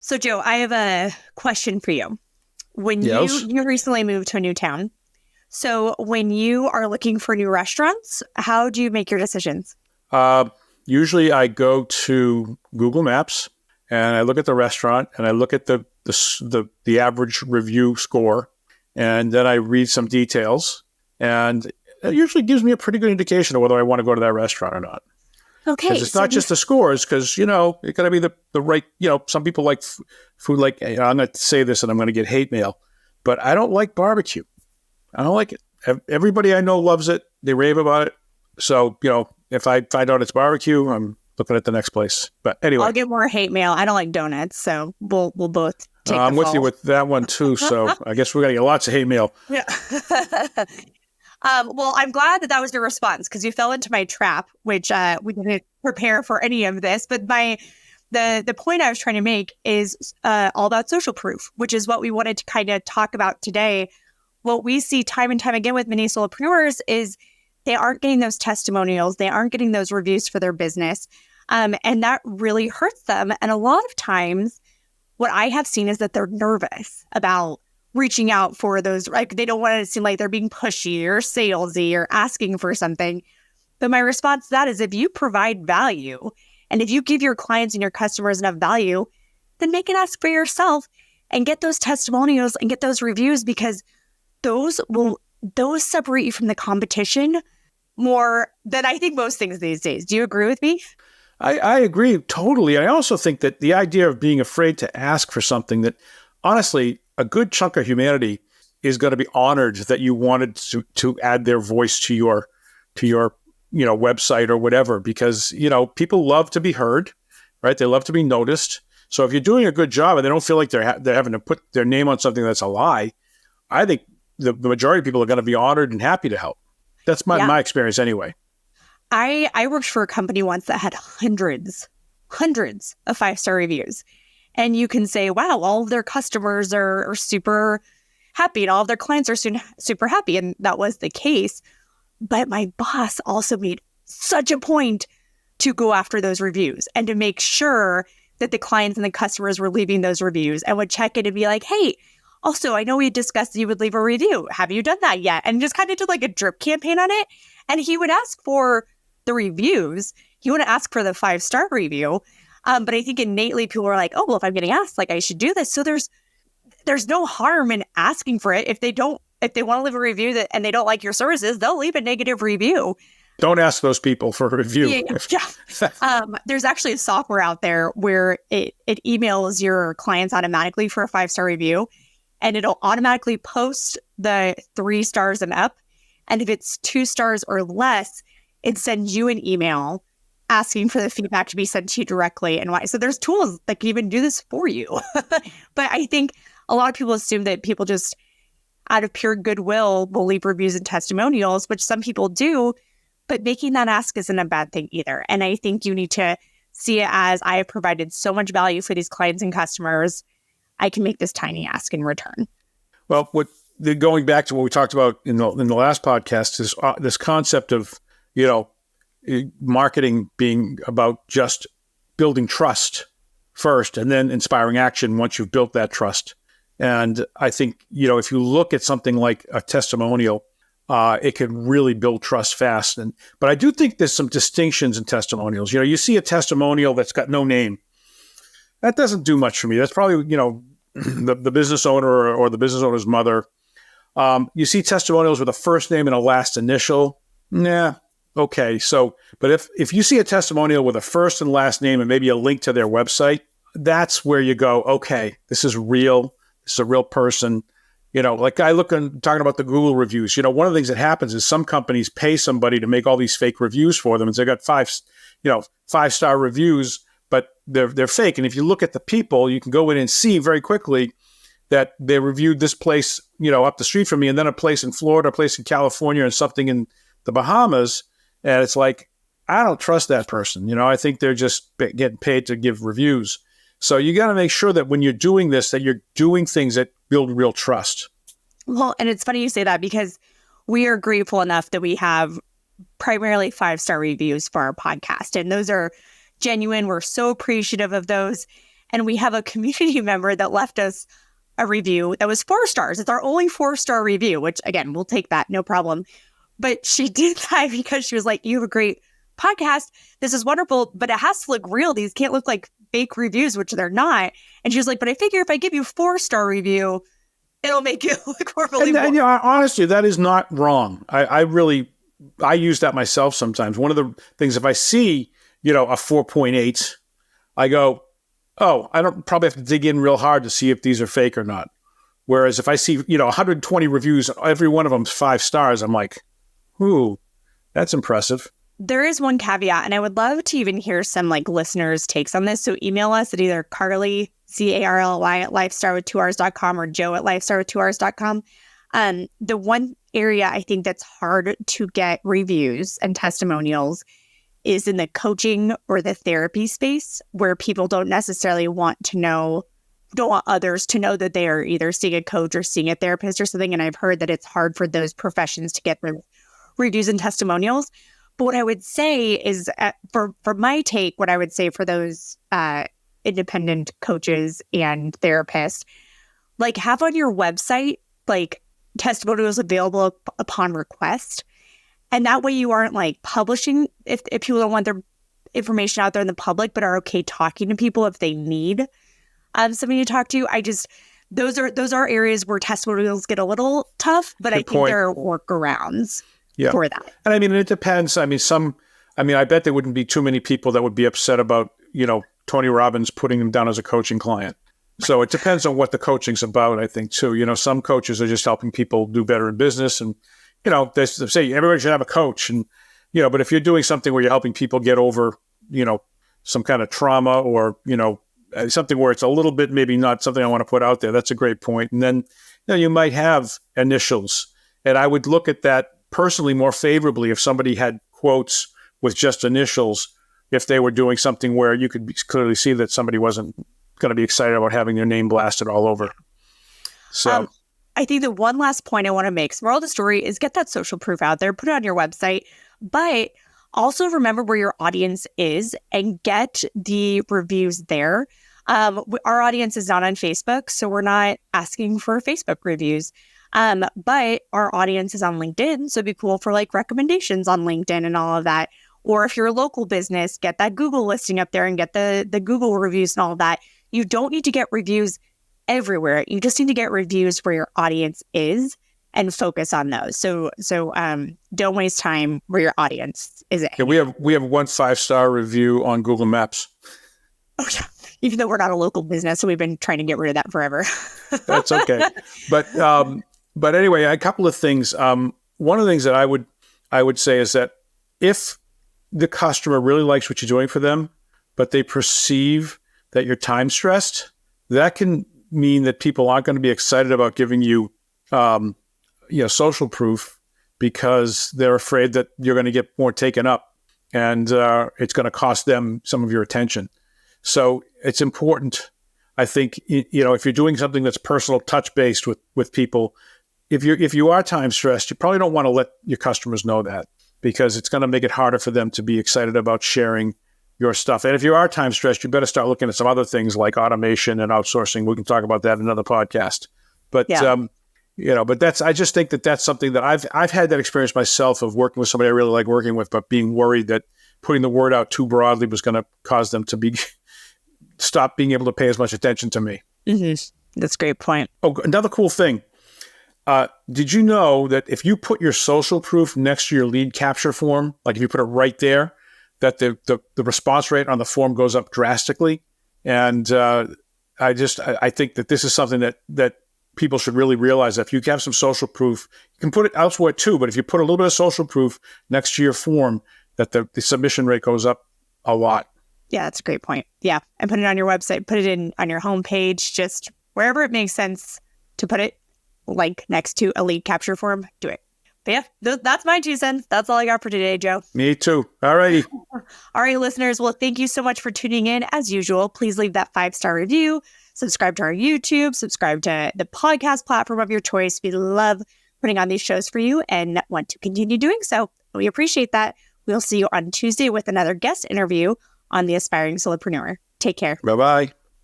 So Joe, I have a question for you. When Yes. you recently moved to a new town, so when you are looking for new restaurants, how do you make your decisions? Uh, Usually I go to Google Maps and I look at the restaurant and I look at the average review score, and then I read some details, and it usually gives me a pretty good indication of whether I want to go to that restaurant or not. Because Okay, it's so not just the scores, because, it got to be the right, some people like food, like, I'm going to say this and I'm going to get hate mail, but I don't like barbecue. I don't like it. Everybody I know loves it. They rave about it. So, if I find out it's barbecue, I'm looking at the next place. But I'll anyway, get more hate mail. I don't like donuts, so we'll both take I'm the with you fall. with that one too. So I guess we're going to get lots of hate mail. Yeah. Well, I'm glad that was your response, because you fell into my trap, which we didn't prepare for any of this. But the point I was trying to make is all about social proof, which is what we wanted to kind of talk about today. What we see time and time again with many solopreneurs is they aren't getting those testimonials. They aren't getting those reviews for their business. And that really hurts them. And a lot of times what I have seen is that they're nervous about reaching out for those. Like, they don't want to seem like they're being pushy or salesy or asking for something. But my response to that is, if you provide value and if you give your clients and your customers enough value, then make an ask for yourself and get those testimonials and get those reviews, because those separate you from the competition more than I think most things these days. Do you agree with me? I agree totally. I also think that the idea of being afraid to ask for something, that honestly, a good chunk of humanity is going to be honored that you wanted to add their voice to your website or whatever, because, people love to be heard, right? They love to be noticed. So if you're doing a good job and they don't feel like they're having to put their name on something that's a lie, I think the majority of people are going to be honored and happy to help. That's my experience anyway. I worked for a company once that had hundreds of 5-star reviews. And you can say, wow, all of their customers are super happy and all of their clients are super happy. And that was the case. But my boss also made such a point to go after those reviews and to make sure that the clients and the customers were leaving those reviews, and would check in and be like, hey, also, I know we discussed that you would leave a review. Have you done that yet? And just kind of did like a drip campaign on it. And he would ask for the reviews. He wouldn't ask for the 5-star review. But I think innately people are like, oh, well, if I'm getting asked, like, I should do this. So there's no harm in asking for it. If they want to leave a review and they don't like your services, they'll leave a negative review. Don't ask those people for a review. Yeah. There's actually a software out there where it emails your clients automatically for a 5-star review, and it'll automatically post the 3 stars and up. And if it's 2 stars or less, it sends you an email asking for the feedback to be sent to you directly and why. So there's tools that can even do this for you. But I think a lot of people assume that people just out of pure goodwill will leave reviews and testimonials, which some people do, but making that ask isn't a bad thing either. And I think you need to see it as, I have provided so much value for these clients and customers, I can make this tiny ask in return. Well, going back to what we talked about in the last podcast is this concept of, marketing being about just building trust first and then inspiring action once you've built that trust. And I think, if you look at something like a testimonial, it can really build trust fast. But I do think there's some distinctions in testimonials. You see a testimonial that's got no name. That doesn't do much for me. That's probably, the business owner or the business owner's mother. You see testimonials with a first name and a last initial. Nah. Okay. So, but if you see a testimonial with a first and last name and maybe a link to their website, that's where you go, okay, this is real. This is a real person. Like talking about the Google reviews, one of the things that happens is some companies pay somebody to make all these fake reviews for them. And so they got 5-star reviews, but they're fake. And if you look at the people, you can go in and see very quickly that they reviewed this place, up the street from me, and then a place in Florida, a place in California, and something in the Bahamas. And it's like, I don't trust that person. I think they're just getting paid to give reviews. So you got to make sure that when you're doing this, that you're doing things that build real trust. Well, and it's funny you say that, because we are grateful enough that we have primarily 5-star reviews for our podcast. And those are genuine. We're so appreciative of those. And we have a community member that left us a review that was 4 stars. It's our only 4-star review, which again, we'll take that, no problem. But she did that because she was like, you have a great podcast. This is wonderful, but it has to look real. These can't look like fake reviews, which they're not. And she was like, but I figure if I give you a 4-star review, it'll make it look more believable. And honestly, that is not wrong. I use that myself sometimes. One of the things, if I see, a 4.8, I go, oh, I don't probably have to dig in real hard to see if these are fake or not. Whereas if I see, 120 reviews, every one of them's 5 stars, I'm like, ooh, that's impressive. There is one caveat, and I would love to even hear some listeners' takes on this. So email us at either Carly, CARLY at LifeStarr with2Rs.com or Joe at LifeStarr with2Rs.com. The one area I think that's hard to get reviews and testimonials is in the coaching or the therapy space, where people don't necessarily want others to know that they are either seeing a coach or seeing a therapist or something. And I've heard that it's hard for those professions to get reviews and testimonials. But what I would say is, for my take, what I would say for those independent coaches and therapists, have on your website, testimonials available upon request. And that way you aren't publishing if people don't want their information out there in the public, but are okay talking to people if they need somebody to talk to. Those are areas where testimonials get a little tough, but I think there are workarounds for that. And it depends. I bet there wouldn't be too many people that would be upset about, Tony Robbins putting them down as a coaching client. So it depends on what the coaching's about, I think, too. Some coaches are just helping people do better in business. And, they say everybody should have a coach. And, but if you're doing something where you're helping people get over, some kind of trauma or, something where it's a little bit maybe not something I want to put out there, that's a great point. And then, you might have initials. And I would look at that personally more favorably if somebody had quotes with just initials, if they were doing something where you could clearly see that somebody wasn't going to be excited about having their name blasted all over. So I think the one last point I want to make, moral of the story, is get that social proof out there, put it on your website, but also remember where your audience is and get the reviews there. Our audience is not on Facebook, so we're not asking for Facebook reviews. But our audience is on LinkedIn, so it'd be cool for recommendations on LinkedIn and all of that. Or if you're a local business, get that Google listing up there and get the Google reviews and all of that. You don't need to get reviews everywhere. You just need to get reviews where your audience is and focus on those. So don't waste time where your audience is at. Yeah, we have 1 5-star review on Google Maps. Oh yeah. Even though we're not a local business, so we've been trying to get rid of that forever. That's okay. But anyway, a couple of things. One of the things that I would say is that if the customer really likes what you're doing for them, but they perceive that you're time stressed, that can mean that people aren't going to be excited about giving you, social proof because they're afraid that you're going to get more taken up and it's going to cost them some of your attention. So it's important, I think, if you're doing something that's personal, touch-based with people, if you are time stressed, you probably don't want to let your customers know that because it's going to make it harder for them to be excited about sharing your stuff. And if you are time stressed, you better start looking at some other things like automation and outsourcing. We can talk about that in another podcast. But but I just think that that's something that I've had that experience myself of working with somebody I really like working with, but being worried that putting the word out too broadly was going to cause them to stop being able to pay as much attention to me. Mm-hmm. That's a great point. Oh, another cool thing. Did you know that if you put your social proof next to your lead capture form, like if you put it right there, that the response rate on the form goes up drastically? And I think that this is something that people should really realize, that if you have some social proof, you can put it elsewhere too, but if you put a little bit of social proof next to your form, that the submission rate goes up a lot. Yeah, that's a great point. Yeah. And put it on your website, put it on your homepage, just wherever it makes sense to put it, next to a lead capture form, do it. But yeah, that's my 2 cents. That's all I got for today, Joe. Me too. All righty. All right, listeners. Well, thank you so much for tuning in. As usual, please leave that 5-star review, subscribe to our YouTube, subscribe to the podcast platform of your choice. We love putting on these shows for you and want to continue doing so. We appreciate that. We'll see you on Tuesday with another guest interview on the Aspiring Solopreneur. Take care. Bye-bye.